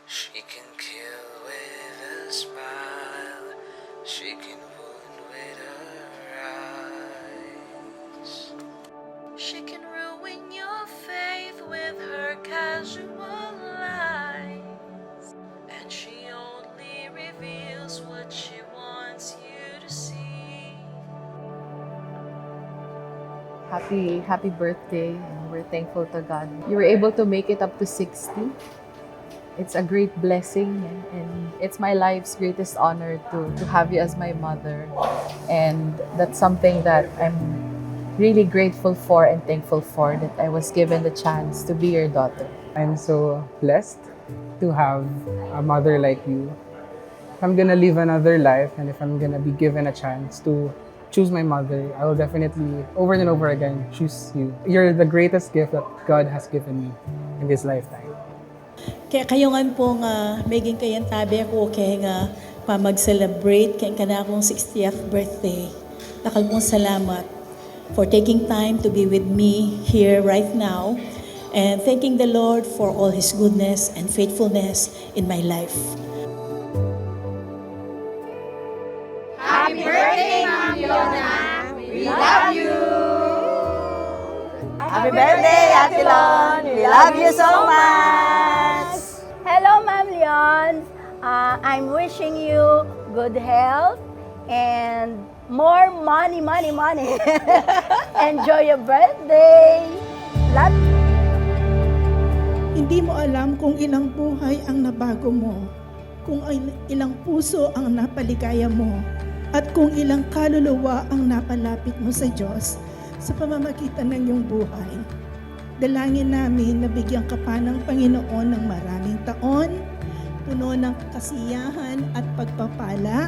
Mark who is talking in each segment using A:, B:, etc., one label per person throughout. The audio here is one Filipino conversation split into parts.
A: She can kill with a smile, she can wound with her eyes. She can ruin your faith with her casual lies, and she only reveals what she wants you to see.
B: Happy birthday, and we're thankful to God. You were able to make it up to 60. It's a great blessing, and it's my life's greatest honor to have you as my mother. And that's something that I'm really grateful for and thankful for, that I was given the chance to be your daughter.
C: I'm so blessed to have a mother like you. If I'm gonna live another life and if I'm gonna be given a chance to choose my mother, I will definitely over and over again choose you. You're the greatest gift that God has given me in this lifetime.
D: Kaya kayo nga po nga, maging kayang tabi ako kaya nga pa mag-celebrate kaya ka na akong 60th birthday. Nakal mong salamat for taking time to be with me here right now and thanking the Lord for all His goodness and faithfulness in my life.
E: Happy birthday, Ma'am Leona! We love you!
F: Happy birthday, Ate Lon! We love you so much!
G: Hello, Ma'am Leon. I'm wishing you good health and more money. Enjoy your birthday. Love you.
D: Hindi mo alam kung ilang buhay ang nabago mo, kung ilang puso ang napaligaya mo, at kung ilang kaluluwa ang napalapit mo sa Diyos sa pamamagitan ng iyong buhay. Dalangin namin na bigyan ka pa ng Panginoon ng maraming taon, puno ng kasiyahan at pagpapala,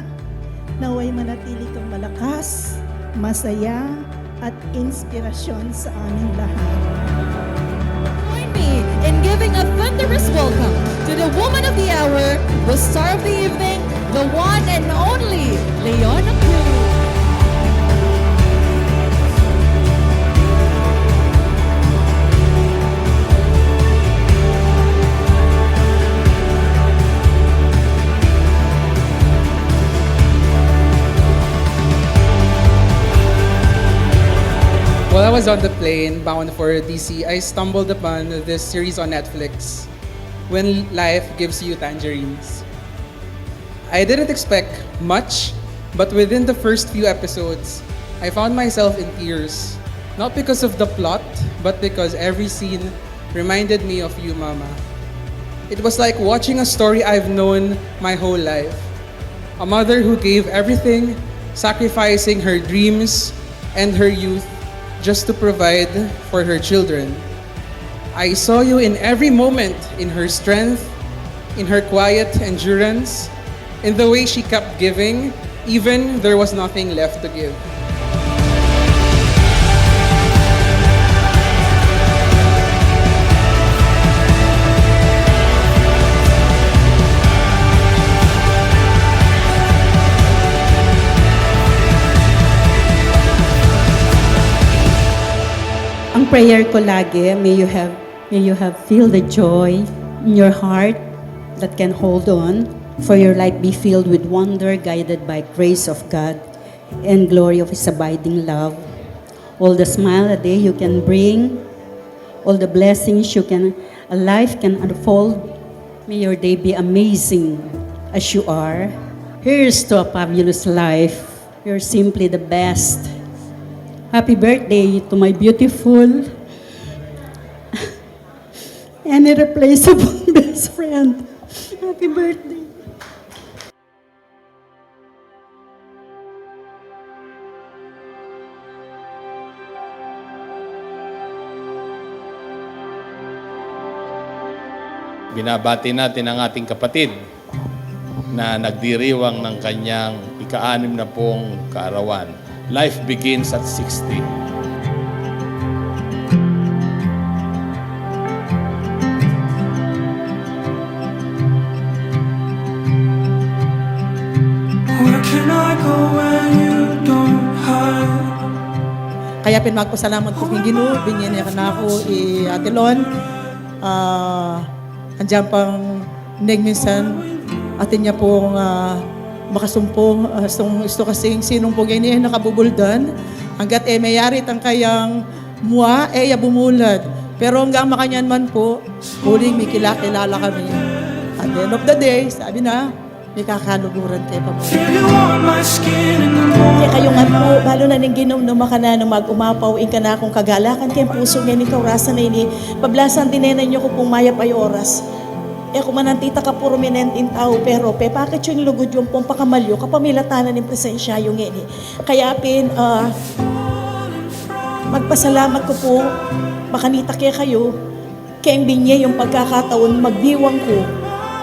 D: naway manatili kang malakas, masaya, at inspirasyon sa aming lahat.
E: Join me in giving a thunderous welcome to the woman of the hour, the star of the evening, the one and only Leona Cruz.
C: While I was on the plane bound for DC, I stumbled upon this series on Netflix, When Life Gives You Tangerines. I didn't expect much, but within the first few episodes, I found myself in tears. Not because of the plot, but because every scene reminded me of you, Mama. It was like watching a story I've known my whole life. A mother who gave everything, sacrificing her dreams and her youth just to provide for her children. I saw you in every moment, in her strength, in her quiet endurance, in the way she kept giving, even there was nothing left to give.
D: Ang prayer ko lagi, may you have feel the joy in your heart that can hold on, for your life be filled with wonder, guided by grace of God and glory of His abiding love. All the smile a day you can bring, all the blessings a life can unfold. May your day be amazing as you are. Here's to a fabulous life. You're simply the best. Happy birthday to my beautiful and irreplaceable best friend. Happy birthday.
H: Binabati natin ang ating kapatid na nagdiriwang ng kanyang ika-6 na pong kaarawan. Life begins at 60.
A: Where can I go when you don't hide?
D: Kaya pinagpasalamat ko kong Ginoo, binyan niya na ako Ate Lon. Andiyan pang
I: minsan atin niya pong makasumpong gusto kasing sinong po ganyan nakabubuldan hanggat mayari ang kayang mua bumulad. Pero hanggang makanyan man po, huling may kilala kami. At the end of the day, sabi na, may kakaluguran kayo pa mo. Kaya kayo nga po, balo na ning ginom no makana no mag-umapaw, ka na akong kagalakan, kaya puso nga ni kaurasan na ini, pablasan tinenan nyo ko pong mayap ay oras. Kung manantita ka puro minentin tao, pero bakit yung lugod yung pong pakamalyo, kapamilatanan ng presensya yung ini. Kaya magpasalamat ko po, makanita kaya kayo, kaya binye yung pagkakataon magdiwang ko,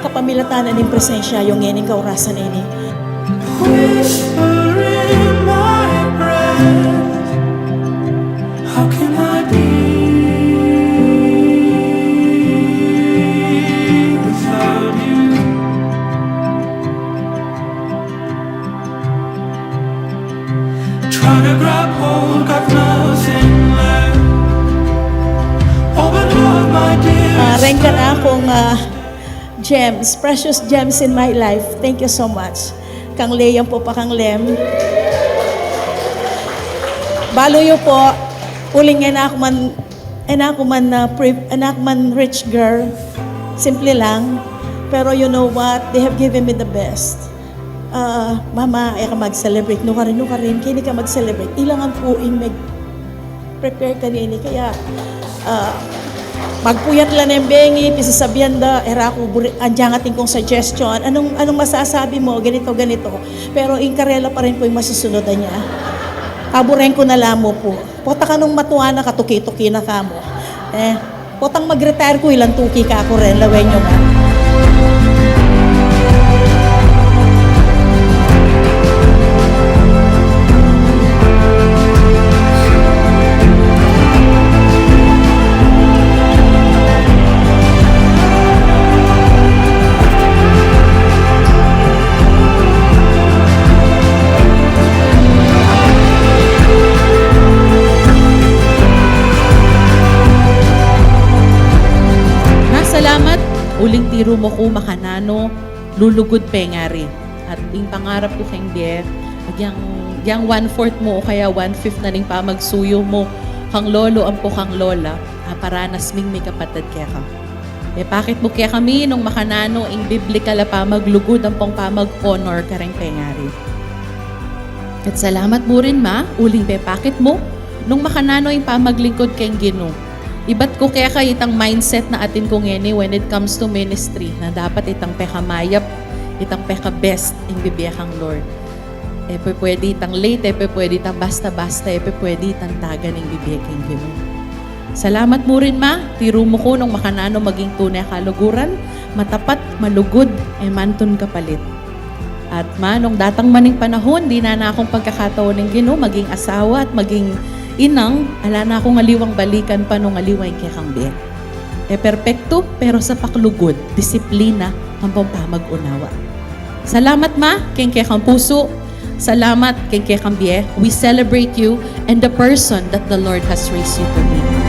I: kapamilatanan ng presensya yung ining kaurasan ini. How can I be without you? Try to grab hold, got nothing left. Open up, my dear. Rengka na akong gems, precious gems in my life. Thank you so much. Kang Leyang po pa kang Lem. Baloyo po, uling anak man rich girl. Simple lang. Pero you know what? They have given me the best. Mama, ay ka mag-celebrate. No ka rin. Kini ka mag-celebrate. Ilangan po prepare ka nini. Kaya, magpuyat lang ng bengi, pisasabihan da, ko, andyan ating kong suggestion. Anong masasabi mo? Ganito. Pero inkarela pa rin po yung masusunod niya. Kaburen ko na lamo po. Pota ka nung matuwa na katuki-tuki na ka mo. Potang mag-retire ko, ilang tuki ka ako rin. Lawin nyo nga.
J: Salamat, uling tiro mo ko makanano, lulugod pengari. At yung pangarap ko kang di, yang 1/4 mo o kaya 1/5 na ning pamagsuyo mo, kang lolo ang po kang lola, paranas ming may kapatid kaya ka. Bakit mo kaya kami nung makanano, ing biblikal na pamaglugod ang pong pamag-honor ka rin pengari. At salamat mo rin uling bakit mo, nung makanano yung pamaglingkod kang Ginoo. Iba't ko kaya itang mindset na atin kong ini when it comes to ministry na dapat itang pekamayap, itang peka-best ang bibiyakang Lord. Pwede itang late, pwede itang basta-basta, pwede itang tagan ang bibiyakang Ginoo. Salamat mo rin tiro mo ko nung makanano maging tunay kaluguran, matapat, malugod, mantun kapalit. At nung datang maning panahon, di na akong pagkakataon ng Ginoo, maging asawa at maging inang, ala na akong aliwang balikan pa nung aliwang kay kang biyan. Perpekto, pero sa paklugod, disiplina, ang pampamag-unawa. Salamat kay kang puso. Salamat kay kang biye. We celebrate you and the person that the Lord has raised you to be.